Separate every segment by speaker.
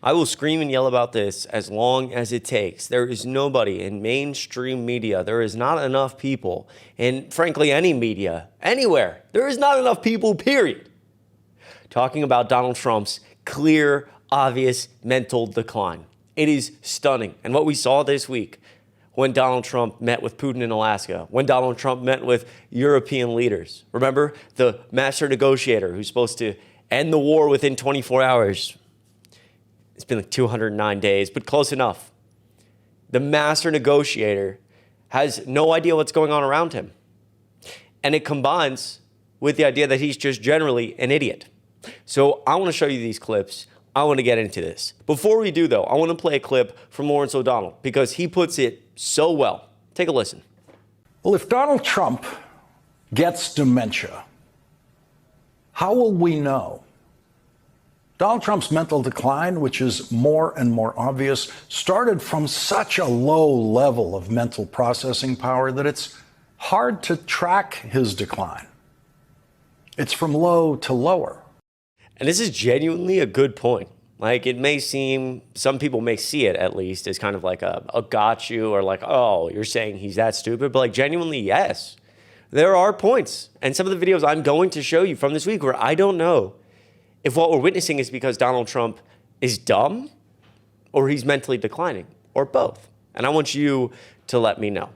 Speaker 1: I will scream and yell about this as long as it takes. There is nobody in mainstream media. There is not enough people, and frankly, any media, anywhere. There is not enough people, period, talking about Donald Trump's clear, obvious mental decline. It is stunning. And what we saw this week when Donald Trump met with Putin in Alaska, when Donald Trump met with European leaders. Remember the master negotiator who's supposed to end the war within 24 hours. It's been like 209 days, but close enough. The master negotiator has no idea what's going on around him. And it combines with the idea that he's just generally an idiot. So I want to show you these clips. I want to get into this. Before we do, though, I want to play a clip from Lawrence O'Donnell because he puts it so well. Take a listen.
Speaker 2: Well, if Donald Trump gets dementia, how will we know? Donald Trump's mental decline, which is more and more obvious, started from such a low level of mental processing power that it's hard to track his decline. It's from low to lower.
Speaker 1: And this is genuinely a good point. Like, it may seem, some people may see it at least as kind of like a got you, or like, oh, you're saying he's that stupid. But like, genuinely, yes, there are points. And some of the videos I'm going to show you from this week where I don't know if what we're witnessing is because Donald Trump is dumb or he's mentally declining, or both. And I want you to let me know.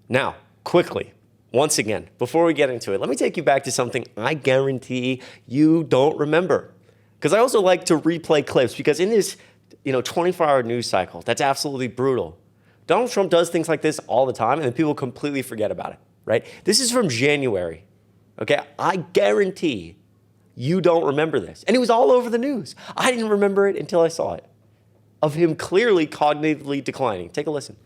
Speaker 1: Now, quickly, once again, before we get into it, let me take you back to something I guarantee you don't remember. Because I also like to replay clips, because in this 24-hour news cycle, that's absolutely brutal. Donald Trump does things like this all the time, and then people completely forget about it, right? This is from January, okay? I guarantee you don't remember this. And it was all over the news. I didn't remember it until I saw it, of him clearly cognitively declining. Take a listen.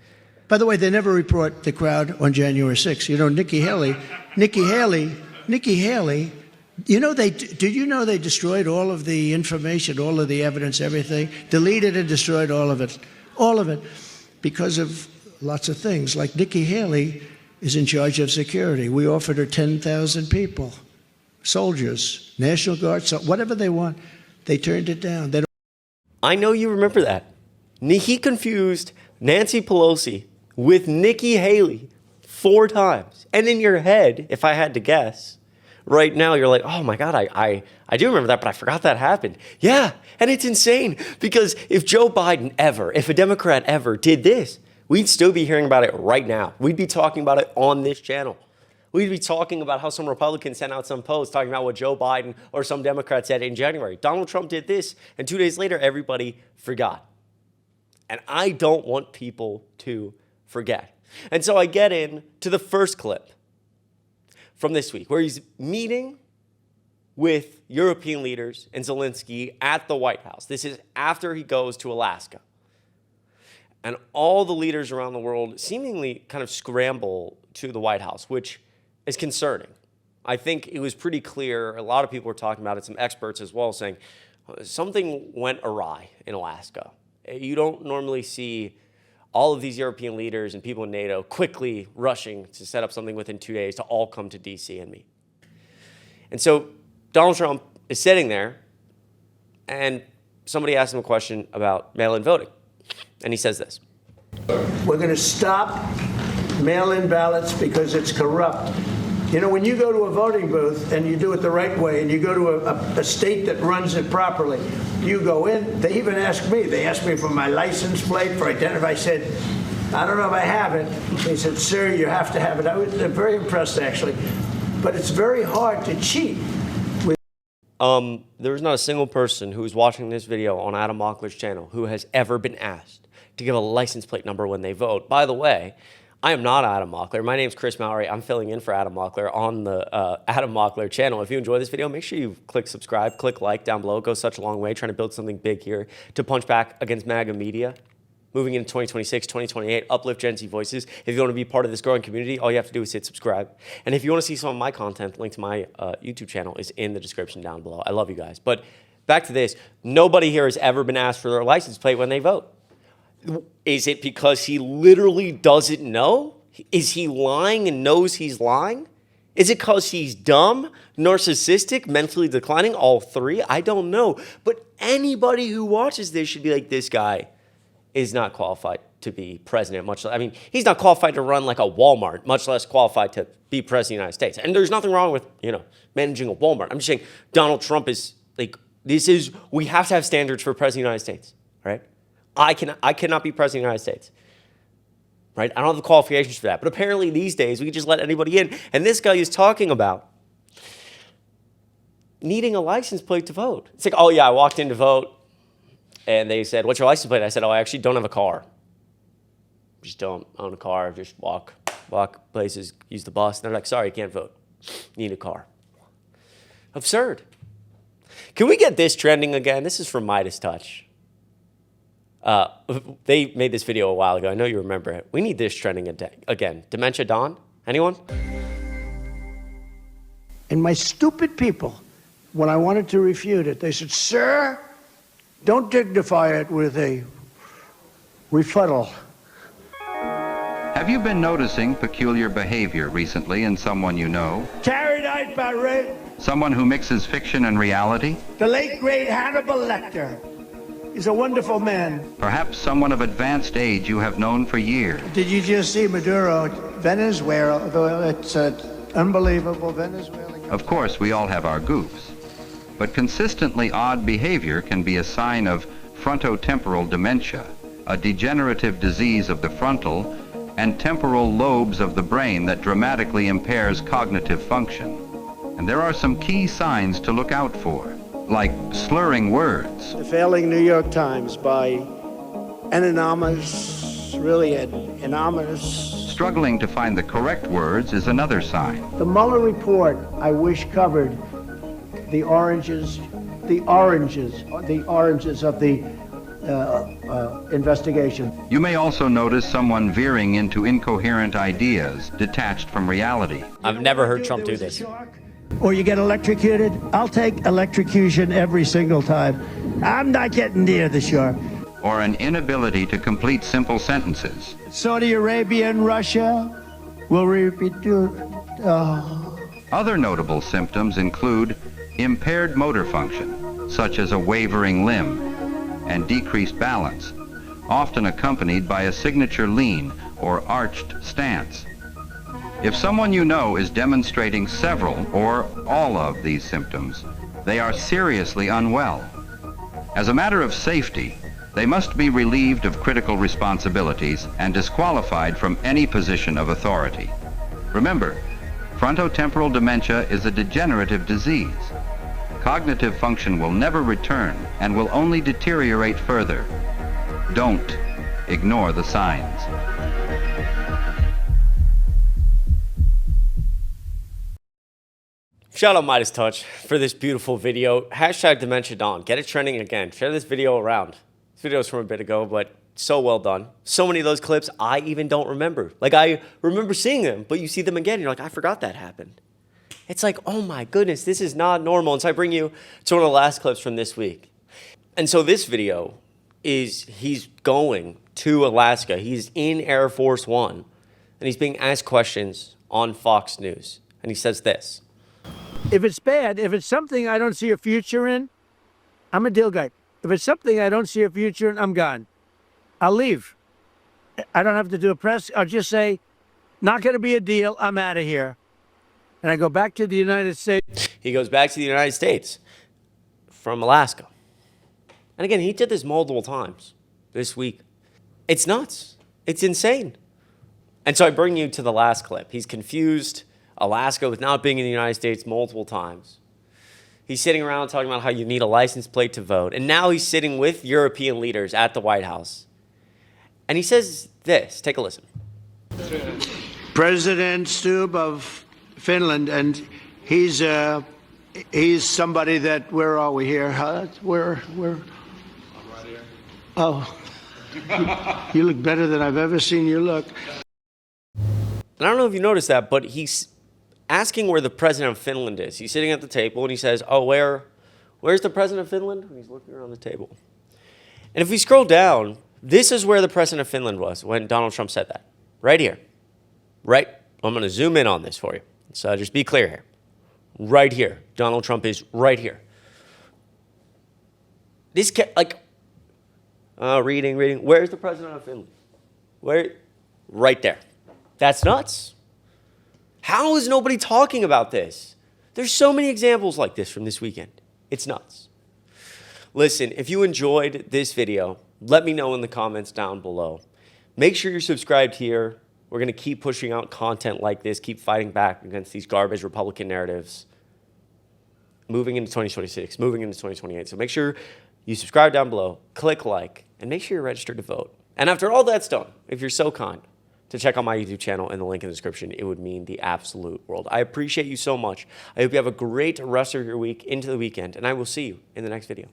Speaker 3: By the way, they never report the crowd on January 6th. You know, Nikki Haley, did you know they destroyed all of the information, all of the evidence, everything, deleted and destroyed all of it, because of lots of things. Like Nikki Haley is in charge of security. We offered her 10,000 people, soldiers, National Guard, so whatever they want. They turned it down.
Speaker 1: I know you remember that. He confused Nancy Pelosi with Nikki Haley 4 times. And in your head, if I had to guess, right now you're like, oh my God, I do remember that, but I forgot that happened. Yeah, and it's insane, because if Joe Biden ever, if a Democrat ever did this, we'd still be hearing about it right now. We'd be talking about it on this channel. We'd be talking about how some Republicans sent out some posts talking about what Joe Biden or some Democrat said in January. Donald Trump did this, and 2 days later, everybody forgot. And I don't want people to forget. And so I get in to the first clip from this week, where he's meeting with European leaders and Zelensky at the White House. This is after he goes to Alaska. And all the leaders around the world seemingly kind of scramble to the White House, which is concerning. I think it was pretty clear, a lot of people were talking about it, some experts as well, saying something went awry in Alaska. You don't normally see all of these European leaders and people in NATO quickly rushing to set up something within 2 days to all come to DC and meet. And so Donald Trump is sitting there, and somebody asked him a question about mail-in voting. And he says this.
Speaker 4: We're going to stop mail-in ballots because it's corrupt. You know, when you go to a voting booth and you do it the right way, and you go to a state that runs it properly, you go in. They even asked me. They asked me for my license plate, for identity. I said, I don't know if I have it. They said, sir, you have to have it. I was very impressed, actually. But it's very hard to cheat.
Speaker 1: There is not a single person who is watching this video on Adam Mockler's channel who has ever been asked to give a license plate number when they vote. By the way, I am not Adam Mockler. My name is Chris Mallory. I'm filling in for Adam Mockler on the Adam Mockler channel. If you enjoy this video, make sure you click subscribe, click like down below. It goes such a long way trying to build something big here to punch back against MAGA media. Moving into 2026, 2028, uplift Gen Z voices. If you want to be part of this growing community, all you have to do is hit subscribe. And if you want to see some of my content, link to my YouTube channel is in the description down below. I love you guys. But back to this. Nobody here has ever been asked for their license plate when they vote. Is it because he literally doesn't know? Is he lying and knows he's lying? Is it because he's dumb, narcissistic, mentally declining? All three? I don't know. But anybody who watches this should be like, this guy is not qualified to be president, much less, I mean, he's not qualified to run like a Walmart, much less qualified to be president of the United States. And there's nothing wrong with, managing a Walmart. I'm just saying Donald Trump is like, we have to have standards for president of the United States, right? I cannot be president of the United States, right? I don't have the qualifications for that. But apparently these days, we can just let anybody in. And this guy is talking about needing a license plate to vote. It's like, oh yeah, I walked in to vote, and they said, what's your license plate? I said, oh, I actually don't have a car. Just don't own a car, just walk places, use the bus. And they're like, sorry, you can't vote. You need a car. Absurd. Can we get this trending again? This is from Midas Touch. They made this video a while ago. I know you remember it. We need this trending again. Dementia Dawn? Anyone?
Speaker 3: And my stupid people, when I wanted to refute it, they said, sir, don't dignify it with a rebuttal.
Speaker 5: Have you been noticing peculiar behavior recently in someone you know?
Speaker 3: Carried out by
Speaker 5: Someone who mixes fiction and reality?
Speaker 3: the late, great Hannibal Lecter. He's a wonderful man.
Speaker 5: Perhaps someone of advanced age you have known for years.
Speaker 3: Did you just see Maduro, Venezuela? It's unbelievable, Venezuela.
Speaker 5: Of course, we all have our goofs. But consistently odd behavior can be a sign of frontotemporal dementia, a degenerative disease of the frontal and temporal lobes of the brain that dramatically impairs cognitive function. And there are some key signs to look out for, like slurring words.
Speaker 3: The failing New York Times by really anonymous.
Speaker 5: Struggling to find the correct words is another sign.
Speaker 3: The Mueller report, I wish, covered the oranges of the investigation.
Speaker 5: You may also notice someone veering into incoherent ideas, detached from reality.
Speaker 1: I've never heard Trump do this.
Speaker 3: Or you get electrocuted. I'll take electrocution every single time. I'm not getting near the shark.
Speaker 5: Or an inability to complete simple sentences.
Speaker 3: Saudi Arabia and Russia will repeat.
Speaker 5: Other notable symptoms include impaired motor function, such as a wavering limb, and decreased balance, often accompanied by a signature lean or arched stance. If someone you know is demonstrating several or all of these symptoms, they are seriously unwell. As a matter of safety, they must be relieved of critical responsibilities and disqualified from any position of authority. Remember, frontotemporal dementia is a degenerative disease. Cognitive function will never return and will only deteriorate further. Don't ignore the signs.
Speaker 1: Shout out Midas Touch for this beautiful video. Hashtag Dementia Dawn. Get it trending again. Share this video around. This video is from a bit ago, but so well done. So many of those clips I even don't remember. Like, I remember seeing them, but you see them again, and you're like, I forgot that happened. It's like, oh my goodness, this is not normal. And so I bring you to one of the last clips from this week. And so this video is he's going to Alaska. He's in Air Force One, and he's being asked questions on Fox News. And he says this.
Speaker 6: If it's bad, if it's something I don't see a future in, I'm a deal guy. If it's something I don't see a future in, I'm gone. I'll leave. I don't have to do a press. I'll just say, not going to be a deal. I'm out of here. And I go back to the United States.
Speaker 1: He goes back to the United States from Alaska. And again, he did this multiple times this week. It's nuts. It's insane. And so I bring you to the last clip. He's confused Alaska with not being in the United States multiple times. He's sitting around talking about how you need a license plate to vote. And now he's sitting with European leaders at the White House. And he says this. Take a listen.
Speaker 4: President Stubb of Finland, and he's somebody that, where are we here? Huh? Where? I'm right here. Oh, you look better than I've ever seen you look.
Speaker 1: And I don't know if you noticed that, but he's asking where the president of Finland is. He's sitting at the table and he says, oh, where's the president of Finland? And he's looking around the table. And if we scroll down, this is where the president of Finland was when Donald Trump said that. Right here. Right? I'm going to zoom in on this for you. So just be clear here. Right here. Donald Trump is right here. This, reading. Where's the president of Finland? Where? Right there. That's nuts. How is nobody talking about this? There's so many examples like this from this weekend. It's nuts. Listen, if you enjoyed this video, let me know in the comments down below. Make sure you're subscribed here. We're going to keep pushing out content like this, keep fighting back against these garbage Republican narratives, moving into 2026, moving into 2028. So make sure you subscribe down below, click like, and make sure you're registered to vote. And after all that's done, if you're so kind to check out my YouTube channel and the link in the description, it would mean the absolute world. I appreciate you so much. I hope you have a great rest of your week into the weekend, and I will see you in the next video.